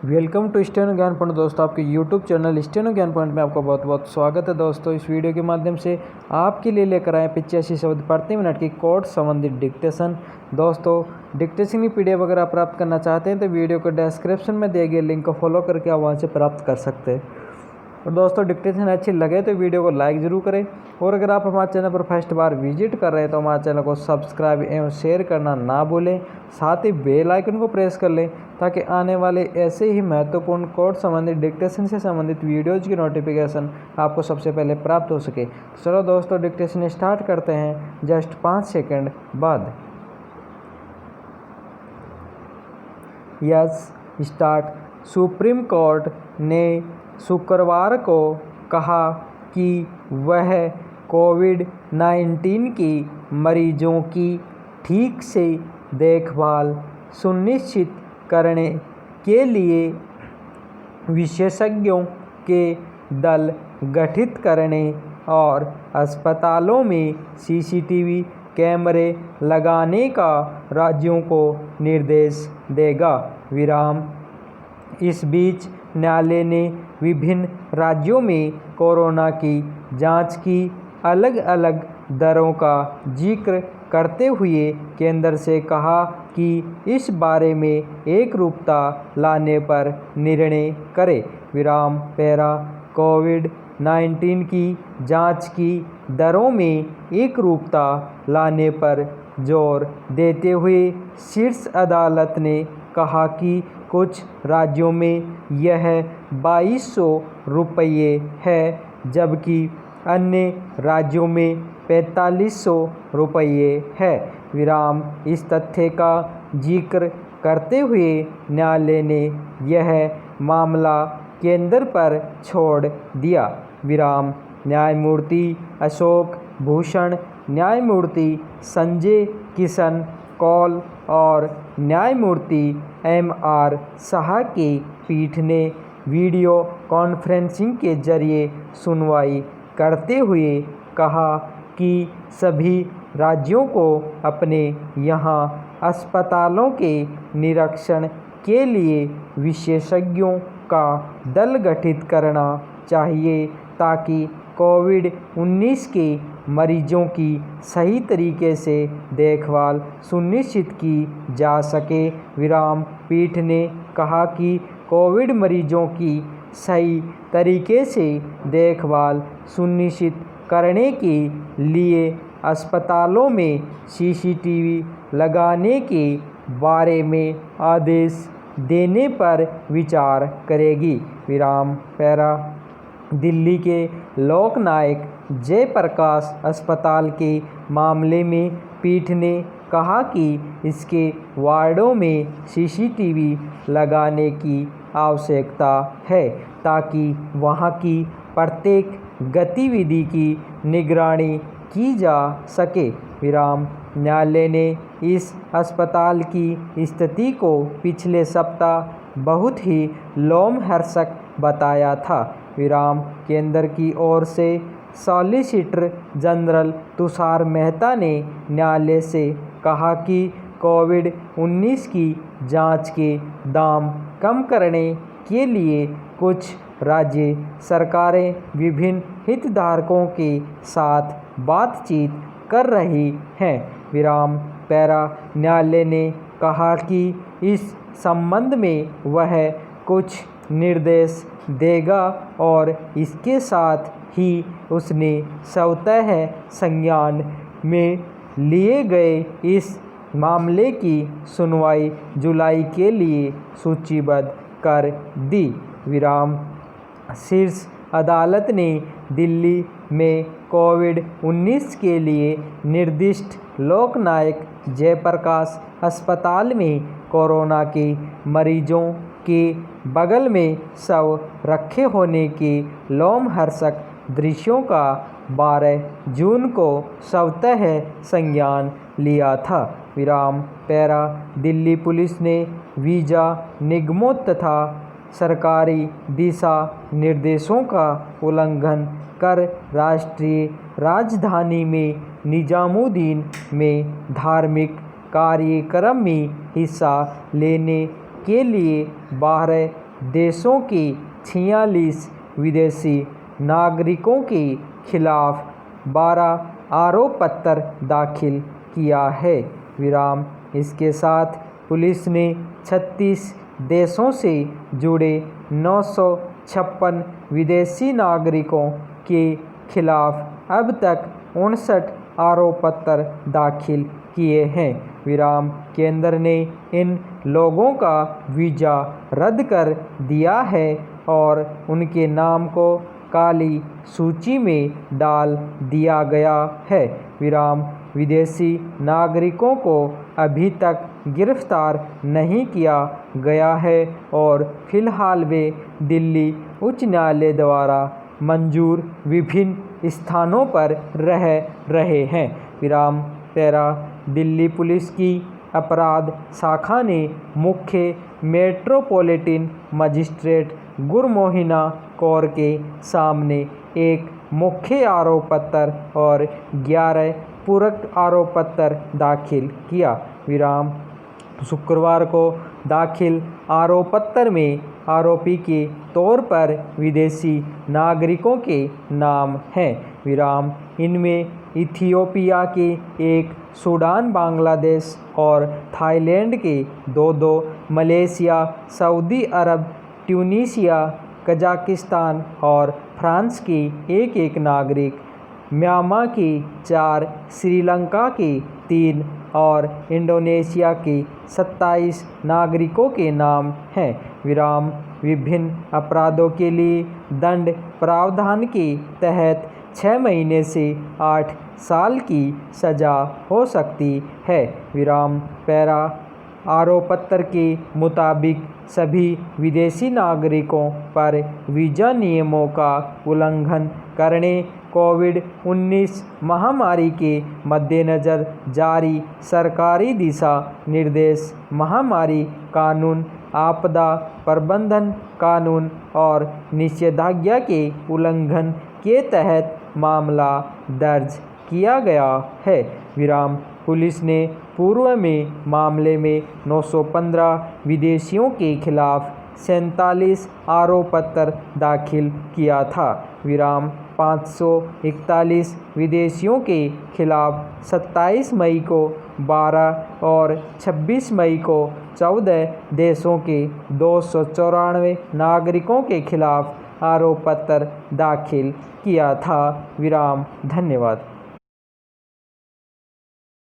Welcome to steno ज्ञान point. दोस्तों, आपके यूट्यूब चैनल स्टेनो ज्ञान पॉइंट में आपका बहुत बहुत स्वागत है। दोस्तों, इस वीडियो के माध्यम से आपके लिए लेकर आए 85 शब्द प्रति मिनट की कोड संबंधित डिक्टेशन। दोस्तों, डिक्टेशन की पीडीएफ अगर आप प्राप्त करना चाहते हैं तो वीडियो को डिस्क्रिप्शन में दिए गए लिंक को फॉलो करके आप वहां से प्राप्त कर सकते हैं। और दोस्तों, डिक्टेशन अच्छी लगे तो वीडियो को लाइक ज़रूर करें, और अगर आप हमारे चैनल पर फर्स्ट बार विजिट कर रहे हैं तो हमारे चैनल को सब्सक्राइब एवं शेयर करना ना भूलें। साथ ही बेल आइकन को प्रेस कर लें ताकि आने वाले ऐसे ही महत्वपूर्ण कोड संबंधित डिक्टेशन से संबंधित वीडियोज़ की नोटिफिकेशन आपको सबसे पहले प्राप्त हो सके। चलो दोस्तों, डिक्टेशन स्टार्ट करते हैं जस्ट 5 सेकंड बाद। Yes start. सुप्रीम कोर्ट ने शुक्रवार को कहा कि वह कोविड-19 के मरीजों की ठीक से देखभाल सुनिश्चित करने के लिए विशेषज्ञों के दल गठित करने और अस्पतालों में सीसीटीवी कैमरे लगाने का राज्यों को निर्देश देगा। इस बीच न्यायालय ने विभिन्न राज्यों में कोरोना की जांच की अलग अलग दरों का जिक्र करते हुए केंद्र से कहा कि इस बारे में एकरूपता लाने पर निर्णय करे। कोविड-19 की जांच की दरों में एकरूपता लाने पर जोर देते हुए शीर्ष अदालत ने कहा कि कुछ राज्यों में यह 2200 रुपये है, जबकि अन्य राज्यों में 4500 रुपये है। इस तथ्य का जिक्र करते हुए न्यायालय ने यह मामला केंद्र पर छोड़ दिया। न्यायमूर्ति अशोक भूषण, न्यायमूर्ति संजय किशन कौल और न्यायमूर्ति एम.आर. शाह की पीठ ने वीडियो कॉन्फ्रेंसिंग के जरिए सुनवाई करते हुए कहा कि सभी राज्यों को अपने यहाँ अस्पतालों के निरीक्षण के लिए विशेषज्ञों का दल गठित करना चाहिए ताकि कोविड-19 के मरीजों की सही तरीके से देखभाल सुनिश्चित की जा सके। पीठ ने कहा कि कोविड मरीजों की सही तरीके से देखभाल सुनिश्चित करने के लिए अस्पतालों में सीसीटीवी लगाने के बारे में आदेश देने पर विचार करेगी। दिल्ली के लोकनायक जयप्रकाश अस्पताल के मामले में पीठ ने कहा कि इसके वार्डों में सीसीटीवी लगाने की आवश्यकता है ताकि वहां की प्रत्येक गतिविधि की निगरानी की जा सके। न्यायालय ने इस अस्पताल की स्थिति को पिछले सप्ताह बहुत ही लोमहर्षक बताया था। केंद्र की ओर से सॉलिसिटर जनरल तुषार मेहता ने न्यायालय से कहा कि कोविड-19 की जांच के दाम कम करने के लिए कुछ राज्य सरकारें विभिन्न हितधारकों के साथ बातचीत कर रही हैं। न्यायालय ने कहा कि इस संबंध में वह कुछ निर्देश देगा और इसके साथ ही उसने स्वतः संज्ञान में लिए गए इस मामले की सुनवाई जुलाई के लिए सूचीबद्ध कर दी। शीर्ष अदालत ने दिल्ली में कोविड-19 के लिए निर्दिष्ट लोकनायक जयप्रकाश अस्पताल में कोरोना के मरीजों के बगल में शव रखे होने के लोमहर्षक दृश्यों का 12 जून को स्वतः संज्ञान लिया था। दिल्ली पुलिस ने वीजा निगमों तथा सरकारी दिशा निर्देशों का उल्लंघन कर राष्ट्रीय राजधानी में निजामुद्दीन में धार्मिक कार्यक्रम में हिस्सा लेने के लिए 12 देशों के 46 विदेशी नागरिकों के खिलाफ 12 आरोप पत्र दाखिल किया है। विराम। इसके साथ पुलिस ने 36 देशों से जुड़े 956 विदेशी नागरिकों के खिलाफ अब तक 59 आरोप पत्र दाखिल किए हैं। विराम। केंद्र ने इन लोगों का वीज़ा रद्द कर दिया है और उनके नाम को काली सूची में डाल दिया गया है। विराम। विदेशी नागरिकों को अभी तक गिरफ्तार नहीं किया गया है और फिलहाल वे दिल्ली उच्च न्यायालय द्वारा मंजूर विभिन्न स्थानों पर रह रहे हैं। विराम। पैरा। दिल्ली पुलिस की अपराध शाखा ने मुख्य मेट्रोपॉलिटन मजिस्ट्रेट गुरमोहिना कौर के सामने एक मुख्य आरोप पत्र और 11 पूरक आरोप पत्र दाखिल किया। विराम। शुक्रवार को दाखिल आरोप पत्र में आरोपी के तौर पर विदेशी नागरिकों के नाम हैं। विराम। इनमें इथियोपिया के एक, सूडान, बांग्लादेश और थाईलैंड के 2, मलेशिया, सऊदी अरब, ट्यूनीशिया, कजाकिस्तान और फ्रांस के एक नागरिक, म्यांमार के 4, श्रीलंका के 3 और इंडोनेशिया के 27 नागरिकों के नाम हैं। विराम। विभिन्न अपराधों के लिए दंड प्रावधान के तहत 6 महीने से 8 साल की सज़ा हो सकती है। विराम। पैरा। आरोप पत्र के मुताबिक सभी विदेशी नागरिकों पर वीज़ा नियमों का उल्लंघन करने, कोविड-19 महामारी के मद्देनज़र जारी सरकारी दिशा निर्देश, महामारी कानून, आपदा प्रबंधन कानून और निषेधाज्ञा के उल्लंघन के तहत मामला दर्ज किया गया है। विराम। पुलिस ने पूर्व में मामले में 915 विदेशियों के खिलाफ 47 आरोप पत्र दाखिल किया था। विराम। 541 विदेशियों के खिलाफ 27 मई को 12 और 26 मई को 14 देशों के 294 नागरिकों के खिलाफ आरोप पत्र दाखिल किया था। विराम। धन्यवाद।